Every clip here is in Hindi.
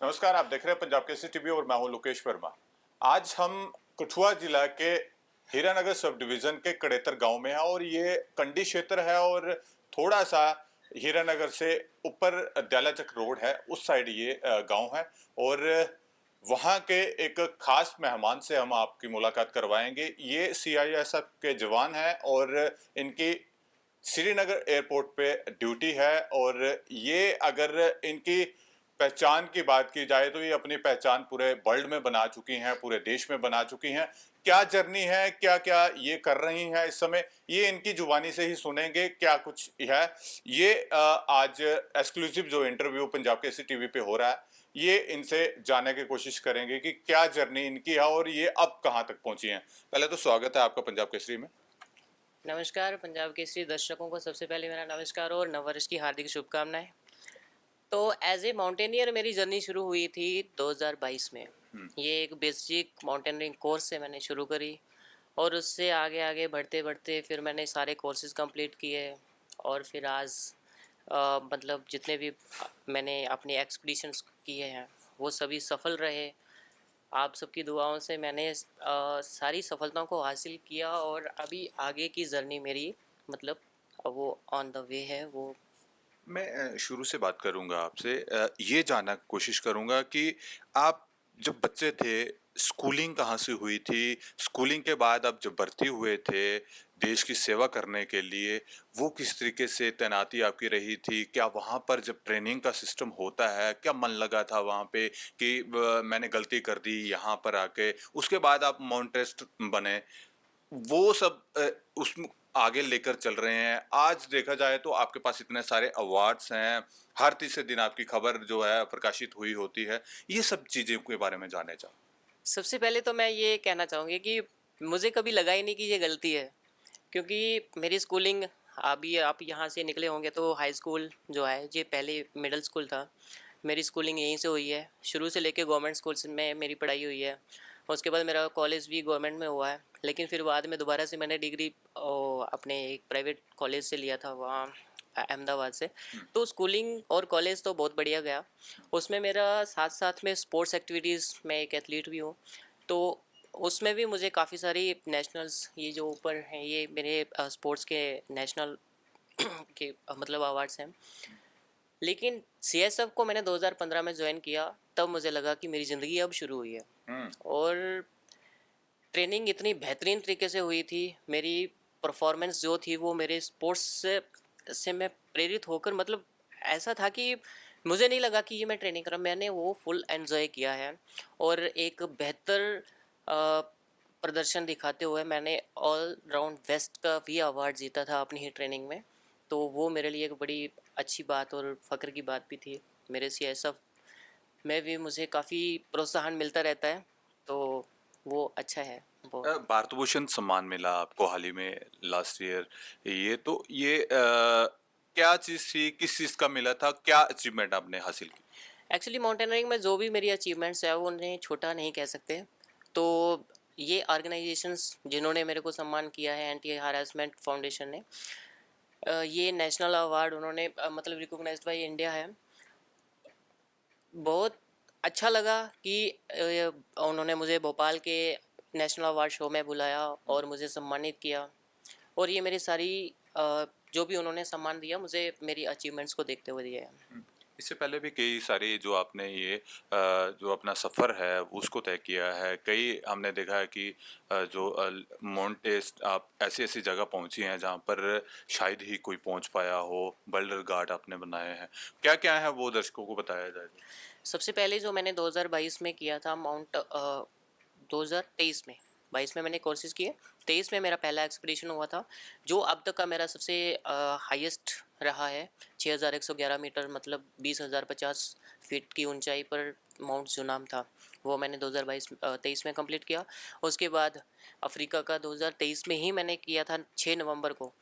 नमस्कार, आप देख रहे हैं पंजाब केसरी टीवी और मैं हूं लोकेश वर्मा। आज हम कठुआ जिला के हीरानगर सब डिवीजन के कड़ेतर गांव में है और ये कंडी क्षेत्र है और थोड़ा सा हीरानगर से ऊपर दयालाचक रोड है, उस साइड ये गांव है। और वहां के एक खास मेहमान से हम आपकी मुलाकात करवाएंगे। ये सीआईएसएफ के जवान हैं और इनकी श्रीनगर एयरपोर्ट पे ड्यूटी है। और ये अगर इनकी पहचान की बात की जाए तो ये अपनी पहचान पूरे वर्ल्ड में बना चुकी हैं, पूरे देश में बना चुकी हैं। क्या जर्नी है, क्या क्या ये कर रही हैं इस समय, ये इनकी जुबानी से ही सुनेंगे क्या कुछ है। ये आज एक्सक्लूसिव जो इंटरव्यू पंजाब केसरी टीवी पे हो रहा है, ये इनसे जानने की कोशिश करेंगे कि क्या जर्नी इनकी है और ये अब कहाँ तक पहुंची हैं। पहले तो स्वागत है आपका पंजाब केसरी में। नमस्कार पंजाब केसरी दर्शकों को सबसे पहले मेरा नमस्कार और नववर्ष की हार्दिक शुभकामनाएं। तो एज ए माउंटेनियर मेरी जर्नी शुरू हुई थी 2022 में। ये एक बेसिक माउंटेनियरिंग कोर्स से मैंने शुरू करी और उससे आगे आगे बढ़ते बढ़ते फिर मैंने सारे कोर्सेज कंप्लीट किए और फिर आज मतलब जितने भी मैंने अपने एक्सपीडिशंस किए हैं वो सभी सफल रहे। आप सबकी दुआओं से मैंने सारी सफलताओं को हासिल किया और अभी आगे की जर्नी मेरी मतलब वो ऑन द वे है वो। मैं शुरू से बात करूंगा आपसे, ये जानना कोशिश करूंगा कि आप जब बच्चे थे स्कूलिंग कहाँ से हुई थी, स्कूलिंग के बाद आप जब भर्ती हुए थे देश की सेवा करने के लिए, वो किस तरीके से तैनाती आपकी रही थी, क्या वहाँ पर जब ट्रेनिंग का सिस्टम होता है क्या मन लगा था वहाँ पे कि मैंने गलती कर दी यहाँ पर आके, उसके बाद आप माउंटेस्ट बने, वो सब उस आगे लेकर चल रहे हैं। आज देखा जाए तो आपके पास इतने सारे अवार्ड्स हैं, हर तीसरे दिन आपकी खबर जो है प्रकाशित हुई होती है। ये सब चीजें के बारे में जानना चाहूँ। सबसे पहले तो मैं ये कहना चाहूँगी कि मुझे कभी लगा ही नहीं कि ये गलती है, क्योंकि मेरी स्कूलिंग अभी आप यहाँ से निकले होंगे तो हाई स्कूल जो है ये पहले मिडिल स्कूल था। मेरी स्कूलिंग यहीं से हुई है, शुरू से लेके गवर्नमेंट स्कूल में मेरी पढ़ाई हुई है। उसके बाद मेरा कॉलेज भी गवर्नमेंट में हुआ है, लेकिन फिर बाद में दोबारा से मैंने डिग्री अपने एक प्राइवेट कॉलेज से लिया था वहाँ अहमदाबाद से। तो स्कूलिंग और कॉलेज तो बहुत बढ़िया गया। उसमें मेरा साथ साथ में स्पोर्ट्स एक्टिविटीज़, मैं एक एथलीट भी हूँ, तो उसमें भी मुझे काफ़ी सारी नेशनल्स, ये जो ऊपर हैं ये मेरे स्पोर्ट्स के नेशनल के मतलब अवार्ड्स हैं। लेकिन सीएसएफ को मैंने 2015 में ज्वाइन किया, तब मुझे लगा कि मेरी ज़िंदगी अब शुरू हुई है। और ट्रेनिंग इतनी बेहतरीन तरीके से हुई थी, मेरी परफॉर्मेंस जो थी वो मेरे स्पोर्ट्स से मैं प्रेरित होकर मतलब ऐसा था कि मुझे नहीं लगा कि ये मैं ट्रेनिंग कर रहा, मैंने वो फुल एंजॉय किया है। और एक बेहतर प्रदर्शन दिखाते हुए मैंने ऑल राउंड बेस्ट का भी अवार्ड जीता था अपनी ही ट्रेनिंग में। तो वो मेरे लिए एक बड़ी अच्छी बात और फ़ख्र की बात भी थी। मेरे सीएसएफ में भी मुझे काफ़ी प्रोत्साहन मिलता रहता है, तो वो अच्छा है बहुत। भारत भूषण सम्मान मिला आपको हाल ही में लास्ट ईयर। ये क्या चीज थी, किस चीज का मिला था, क्या अचीवमेंट आपने हासिल की? एक्चुअली माउंटेनियरिंग में जो भी मेरी अचीवमेंट्स है वो उन्हें छोटा नहीं कह सकते। तो ये ऑर्गेनाइजेशंस जिन्होंने मेरे को सम्मान किया है, एंटी हरासमेंट फाउंडेशन ने, ये नेशनल अवार्ड उन्होंने मतलब रिकॉग्नाइज्ड बाय इंडिया है। बहुत अच्छा लगा कि उन्होंने मुझे भोपाल के नेशनल अवार्ड शो में बुलाया और मुझे सम्मानित किया। और ये मेरी सारी जो भी उन्होंने सम्मान दिया मुझे मेरी अचीवमेंट्स को देखते हुए दिया है। इससे पहले भी कई सारी जो आपने ये जो अपना सफ़र है उसको तय किया है, कई हमने देखा है कि जो माउंट टेस्ट आप ऐसी ऐसी जगह पहुंची हैं जहां पर शायद ही कोई पहुंच पाया हो, बल्डर घाट आपने बनाए हैं। क्या क्या है वो दर्शकों को बताया जाए तो? सबसे पहले जो मैंने 2022 में किया था 2023 में, 22 में मैंने कोर्सेज़ किए, 23 में मेरा पहला एक्सपीडिशन हुआ था, जो अब तक का मेरा सबसे हाईएस्ट रहा है। 6111 मीटर मतलब 20,050 फीट की ऊंचाई पर माउंट जुनाम था, वो मैंने 23 में कंप्लीट किया। उसके बाद अफ्रीका का 2023 में ही मैंने किया था 6 नवंबर को।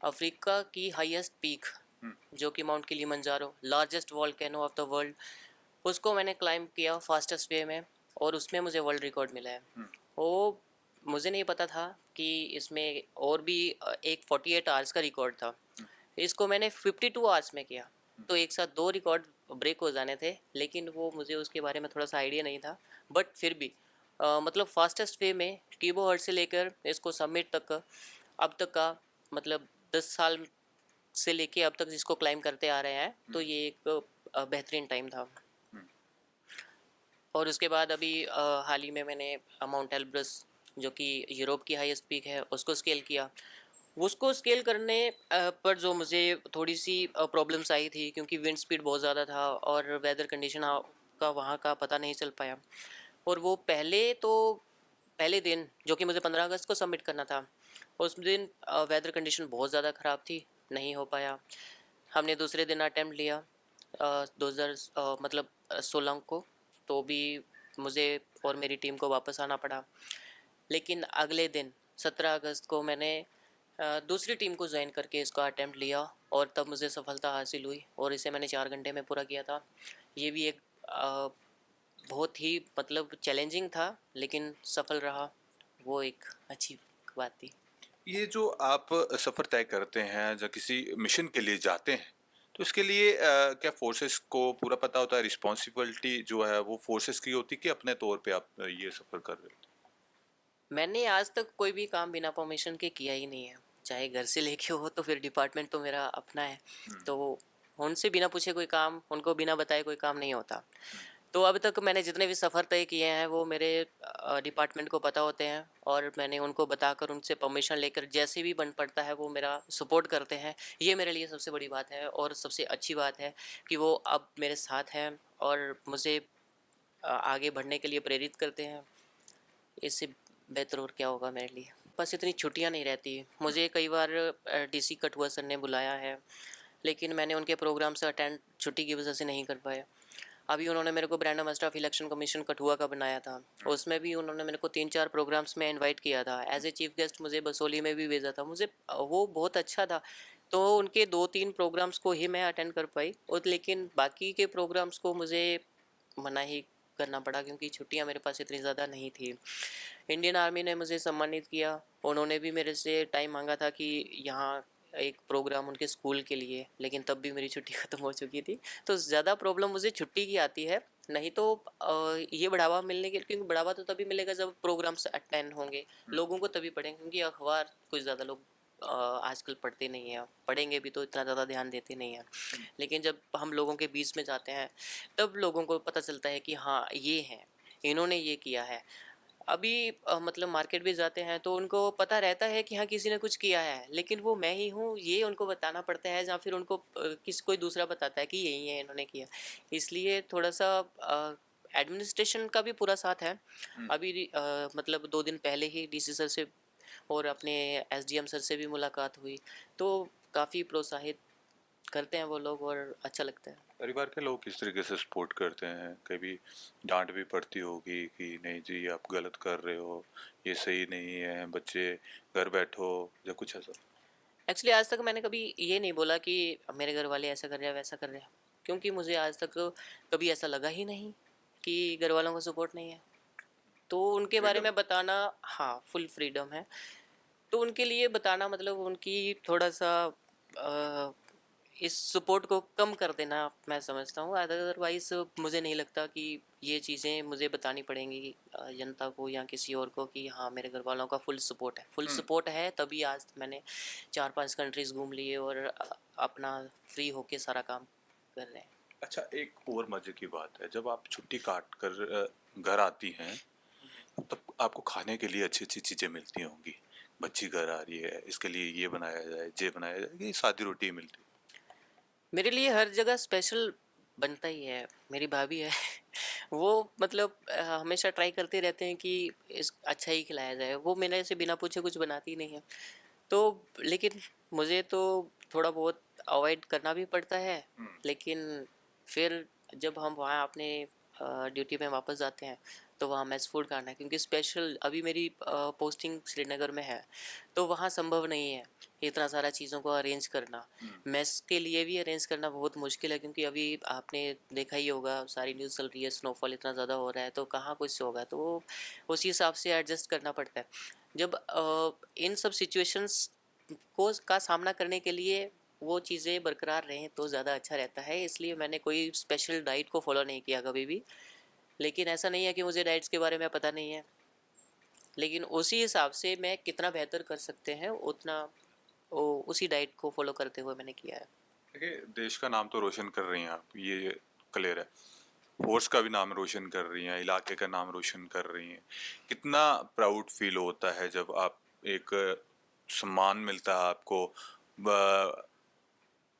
अफ्रीका की हाईएस्ट पीक जो कि mount Kilimanjaro, largest volcano of the world, उसको मैंने क्लाइंब किया फास्टेस्ट वे में और उसमें मुझे वर्ल्ड रिकॉर्ड मिला है। वो मुझे नहीं पता था कि इसमें और भी एक 48 आवर्स का रिकॉर्ड था। इसको मैंने 52 आवर्स में किया, तो एक साथ 2 रिकॉर्ड ब्रेक हो जाने थे, लेकिन वो मुझे उसके बारे में थोड़ा सा आइडिया नहीं था। बट फिर भी मतलब फास्टेस्ट वे में कीबो हर्ट से लेकर इसको सबमिट तक का अब तक का मतलब 10 साल से लेके अब तक जिसको क्लाइम करते आ रहे हैं, तो ये एक बेहतरीन टाइम था। और उसके बाद अभी हाल ही में मैंने माउंट एल्ब्रस, जो कि यूरोप की हाईएस्ट पीक है, उसको स्केल किया। उसको स्केल करने पर जो मुझे थोड़ी सी प्रॉब्लम्स आई थी, क्योंकि विंड स्पीड बहुत ज़्यादा था और वेदर कंडीशन का वहाँ का पता नहीं चल पाया। और वो पहले दिन, जो कि मुझे 15 अगस्त को सबमिट करना था, उस दिन वेदर कंडीशन बहुत ज़्यादा ख़राब थी, नहीं हो पाया। हमने दूसरे दिन अटेम्प्ट लिया 2000 मतलब 16 को, तो भी मुझे और मेरी टीम को वापस आना पड़ा। लेकिन अगले दिन 17 अगस्त को मैंने दूसरी टीम को ज्वाइन करके इसका अटेम्प्ट लिया और तब मुझे सफलता हासिल हुई और इसे मैंने 4 घंटे में पूरा किया था। ये भी एक बहुत ही मतलब चैलेंजिंग था, लेकिन सफल रहा, वो एक अच्छी बात थी। ये जो आप सफर तय करते हैं या किसी मिशन के लिए जाते हैं, तो इसके लिए क्या फोर्सेस को पूरा पता होता है, रिस्पॉन्सिबिलिटी जो है वो फोर्सेस की होती है कि अपने तौर पे आप ये सफर कर रहे हो? मैंने आज तक कोई भी काम बिना परमिशन के किया ही नहीं है, चाहे घर से लेके हो, तो फिर डिपार्टमेंट तो मेरा अपना है, तो उनसे बिना पूछे कोई काम, उनको बिना बताए कोई काम नहीं होता। तो अब तक मैंने जितने भी सफ़र तय किए हैं वो मेरे डिपार्टमेंट को पता होते हैं, और मैंने उनको बताकर उनसे परमिशन लेकर जैसे भी बन पड़ता है वो मेरा सपोर्ट करते हैं। ये मेरे लिए सबसे बड़ी बात है और सबसे अच्छी बात है कि वो अब मेरे साथ हैं और मुझे आगे बढ़ने के लिए प्रेरित करते हैं। इससे बेहतर और क्या होगा मेरे लिए। बस इतनी छुट्टियां नहीं रहती। मुझे कई बार डीसी कठुआ सर ने बुलाया है, लेकिन मैंने उनके प्रोग्राम से अटेंड छुट्टी की वजह से नहीं कर पाया। अभी उन्होंने मेरे को brand ambassador of election commission Kathua का बनाया था, उसमें भी उन्होंने मेरे को 3-4 प्रोग्राम्स में इनवाइट किया था। एज ए चीफ गेस्ट मुझे बसोली में भी भेजा था। मुझे वो बहुत अच्छा था। तो उनके 2-3 प्रोग्राम्स को ही मैं अटेंड कर पाई, और लेकिन बाकी के प्रोग्राम्स को मुझे मना ही करना पड़ा, क्योंकि छुट्टियां मेरे पास इतनी ज़्यादा नहीं थी। इंडियन आर्मी ने मुझे सम्मानित किया। उन्होंने भी मेरे से टाइम मांगा था कि यहाँ एक प्रोग्राम उनके स्कूल के लिए, लेकिन तब भी मेरी छुट्टी ख़त्म हो चुकी थी। तो ज़्यादा प्रॉब्लम मुझे छुट्टी की आती है, नहीं तो ये बढ़ावा मिलने के, क्योंकि बढ़ावा तो तभी मिलेगा जब प्रोग्राम्स अटेंड होंगे, लोगों को तभी पढ़ेंगे, क्योंकि अखबार कुछ ज़्यादा लोग आजकल पढ़ते नहीं हैं। पढ़ेंगे भी तो इतना ज़्यादा ध्यान देते नहीं हैं। लेकिन जब हम लोगों के बीच में जाते हैं, तब लोगों को पता चलता है कि हाँ, ये हैं, इन्होंने ये किया है। अभी मतलब मार्केट भी जाते हैं तो उनको पता रहता है कि हाँ, किसी ने कुछ किया है, लेकिन वो मैं ही हूँ ये उनको बताना पड़ता है, या फिर उनको कोई दूसरा बताता है कि यही है, इन्होंने किया। इसलिए थोड़ा सा एडमिनिस्ट्रेशन का भी पूरा साथ है। अभी मतलब 2 दिन पहले ही डीसी सर से और अपने एसडीएम सर से भी मुलाकात हुई, तो काफ़ी प्रोत्साहित करते हैं वो लोग और अच्छा लगता है। परिवार के लोग किस तरीके से सपोर्ट करते हैं? कभी डांट भी पड़ती होगी कि नहीं जी आप गलत कर रहे हो, ये सही नहीं है, बच्चे घर बैठो, या कुछ ऐसा? एक्चुअली आज तक मैंने कभी ये नहीं बोला कि मेरे घर वाले ऐसा कर रहे हैं वैसा कर रहे हैं, क्योंकि मुझे आज तक कभी ऐसा लगा ही नहीं कि घर वालों का सपोर्ट नहीं है। तो उनके बारे फ्रीडम। में बताना, हाँ, फुल फ्रीडम है। तो उनके लिए बताना मतलब उनकी थोड़ा सा अ, इस सपोर्ट को कम कर देना, मैं समझता हूँ। अदरवाइज मुझे नहीं लगता कि ये चीज़ें मुझे बतानी पड़ेंगी जनता को या किसी और को कि हाँ, मेरे घर वालों का फुल सपोर्ट है। फुल सपोर्ट है तभी आज मैंने 4-5 कंट्रीज़ घूम लिए और अपना फ्री होके सारा काम कर रहे हैं। अच्छा, एक और मजे की बात है, जब आप छुट्टी काट कर घर आती हैं, तब आपको खाने के लिए अच्छी अच्छी चीजें मिलती होंगी। बच्ची घर आ रही है, इसके लिए ये बनाया जाए, ये बनाया जाए, ये सादी रोटी मिलती है। मेरे लिए हर जगह स्पेशल बनता ही है। मेरी भाभी है वो मतलब हमेशा ट्राई करते रहते हैं कि इस अच्छा ही खिलाया जाए। वो मेरे से बिना पूछे कुछ बनाती नहीं है। तो लेकिन मुझे तो थोड़ा बहुत अवॉइड करना भी पड़ता है, लेकिन फिर जब हम वहाँ अपने ड्यूटी में वापस जाते हैं, तो वहाँ मेस फूड खाना है, क्योंकि स्पेशल अभी मेरी पोस्टिंग श्रीनगर में है, तो वहाँ संभव नहीं है इतना सारा चीज़ों को अरेंज करना। मेस के लिए भी अरेंज करना बहुत मुश्किल है, क्योंकि अभी आपने देखा ही होगा, सारी न्यूज़ चल रही है, स्नोफॉल इतना ज़्यादा हो रहा है, तो कहाँ कुछ होगा, तो वो उसी हिसाब से एडजस्ट करना पड़ता है। जब इन सब सिचुएशंस का सामना करने के लिए वो चीज़ें बरकरार रहें तो ज़्यादा अच्छा रहता है, इसलिए मैंने कोई स्पेशल डाइट को फॉलो नहीं किया कभी भी। लेकिन ऐसा नहीं है कि मुझे डाइट्स के बारे में पता नहीं है, लेकिन उसी हिसाब से मैं कितना बेहतर कर सकते हैं उतना उसी डाइट को फॉलो करते हुए मैंने किया है। देखिए, देश का नाम तो रोशन कर रही हैं आप, ये क्लियर है। फोर्स का भी नाम रोशन कर रही हैं, इलाके का नाम रोशन कर रही हैं। कितना प्राउड फील होता है जब आप एक सम्मान मिलता है आपको,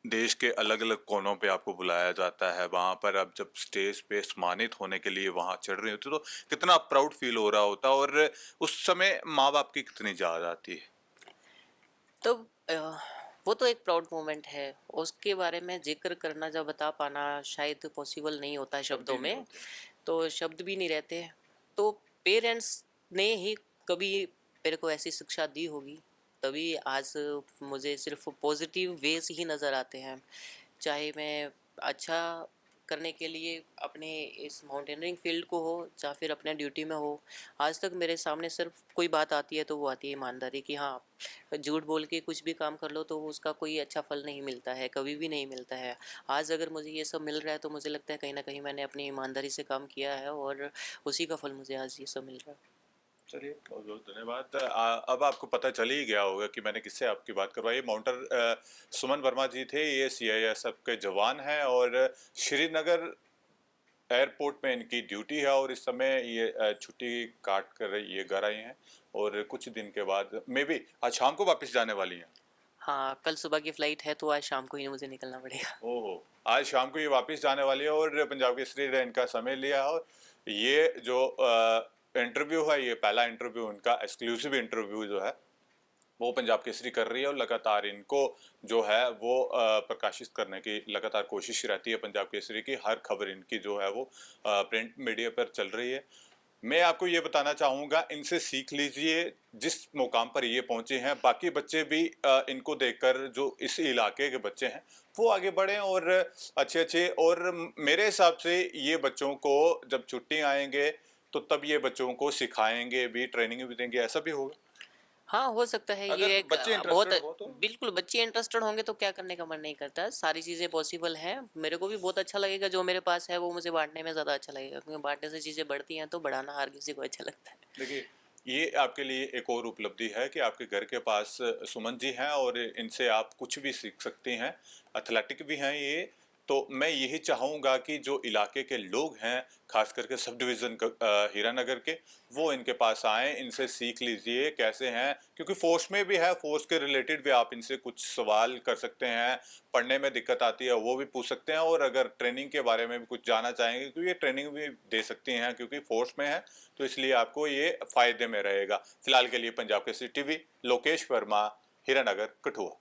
देश के अलग अलग कोनों पे आपको बुलाया जाता है, वहां पर आप जब स्टेज पे सम्मानित होने के लिए वहां चढ़ रही होती तो कितना प्राउड फील हो रहा होता, और उस समय माँ बाप की कितनी याद आती है। तो वो तो एक प्राउड मोमेंट है, उसके बारे में जिक्र करना जब बता पाना शायद पॉसिबल नहीं होता है शब्द ही शब्दों नहीं में, होते। तो शब्द भी नहीं रहते। तो पेरेंट्स ने ही कभी मेरे को ऐसी शिक्षा दी होगी, तभी आज मुझे सिर्फ पॉजिटिव वेज ही नज़र आते हैं। चाहे मैं अच्छा करने के लिए अपने इस माउंटेनियरिंग फील्ड को हो या फिर अपने ड्यूटी में हो, आज तक मेरे सामने सिर्फ कोई बात आती है तो वो आती है ईमानदारी की। हाँ, झूठ बोल के कुछ भी काम कर लो तो उसका कोई अच्छा फल नहीं मिलता है, कभी भी नहीं मिलता है। आज अगर मुझे ये सब मिल रहा है तो मुझे लगता है कहीं ना कहीं मैंने अपनी ईमानदारी से काम किया है और उसी का फल मुझे आज ये सब मिल रहा है। चलिए, बहुत बहुत धन्यवाद। अब आपको पता चल ही गया होगा कि मैंने किससे आपकी बात करवाई। माउंटर सुमन वर्मा जी थे, ये सीआईएसएफ के जवान हैं और श्रीनगर एयरपोर्ट में इनकी ड्यूटी है, और इस समय ये छुट्टी काट कर ये घर आई हैं, और कुछ दिन के बाद मे बी आज शाम को वापस जाने वाली हैं। हाँ, कल सुबह की फ़्लाइट है तो आज शाम को ही मुझे निकलना पड़ेगा। ओहो, आज शाम को ये वापस जाने वाली है, और पंजाब केसरी ने इनका समय लिया है। और ये जो इंटरव्यू है, ये पहला इंटरव्यू, इनका एक्सक्लूसिव इंटरव्यू जो है वो पंजाब केसरी कर रही है, और लगातार इनको जो है वो प्रकाशित करने की लगातार कोशिश रहती है पंजाब केसरी की। हर खबर इनकी जो है वो प्रिंट मीडिया पर चल रही है। मैं आपको ये बताना चाहूँगा, इनसे सीख लीजिए। जिस मुकाम पर ये पहुंचे हैं, बाकी बच्चे भी इनको देखकर, जो इस इलाके के बच्चे हैं, वो आगे बढ़ें और अच्छे अच्छे, और मेरे हिसाब से ये बच्चों को जब छुट्टी आएंगे तो तब ये बच्चों को सिखाएंगे भी, ट्रेनिंग भी देंगे, ऐसा भी होगा हाँ, हो सकता है अगर ये एक बच्चे बहुत इंटरेस्टेड हो तो। बिल्कुल बच्चे इंटरेस्टेड होंगे तो क्या करने का मन नहीं करता, सारी चीज़ें पॉसिबल हैं। मेरे को भी बहुत अच्छा लगेगा जो मेरे पास है वो मुझे बाँटने में ज़्यादा अच्छा लगेगा, क्योंकि बाँटने से चीज़ें बढ़ती हैं तो बढ़ाना हर किसी को अच्छा लगता है। देखिए, ये आपके लिए एक और उपलब्धि है कि आपके घर के पास सुमन जी हैं, और इनसे आप कुछ भी सीख सकती हैं। एथलेटिक भी हैं ये। तो मैं यही चाहूँगा कि जो इलाके के लोग हैं, खास करके सब डिवीज़न हीरानगर के, वो इनके पास आएँ, इनसे सीख लीजिए कैसे हैं, क्योंकि फ़ोर्स में भी है, फ़ोर्स के रिलेटेड भी आप इनसे कुछ सवाल कर सकते हैं। पढ़ने में दिक्कत आती है वो भी पूछ सकते हैं, और अगर ट्रेनिंग के बारे में भी कुछ जानना चाहेंगे, क्योंकि ये ट्रेनिंग भी दे सकती हैं, क्योंकि फ़ोर्स में है, तो इसलिए आपको ये फ़ायदे में रहेगा। फिलहाल के लिए पंजाब केसरी टीवी, लोकेश वर्मा, हीरानगर, कठुआ।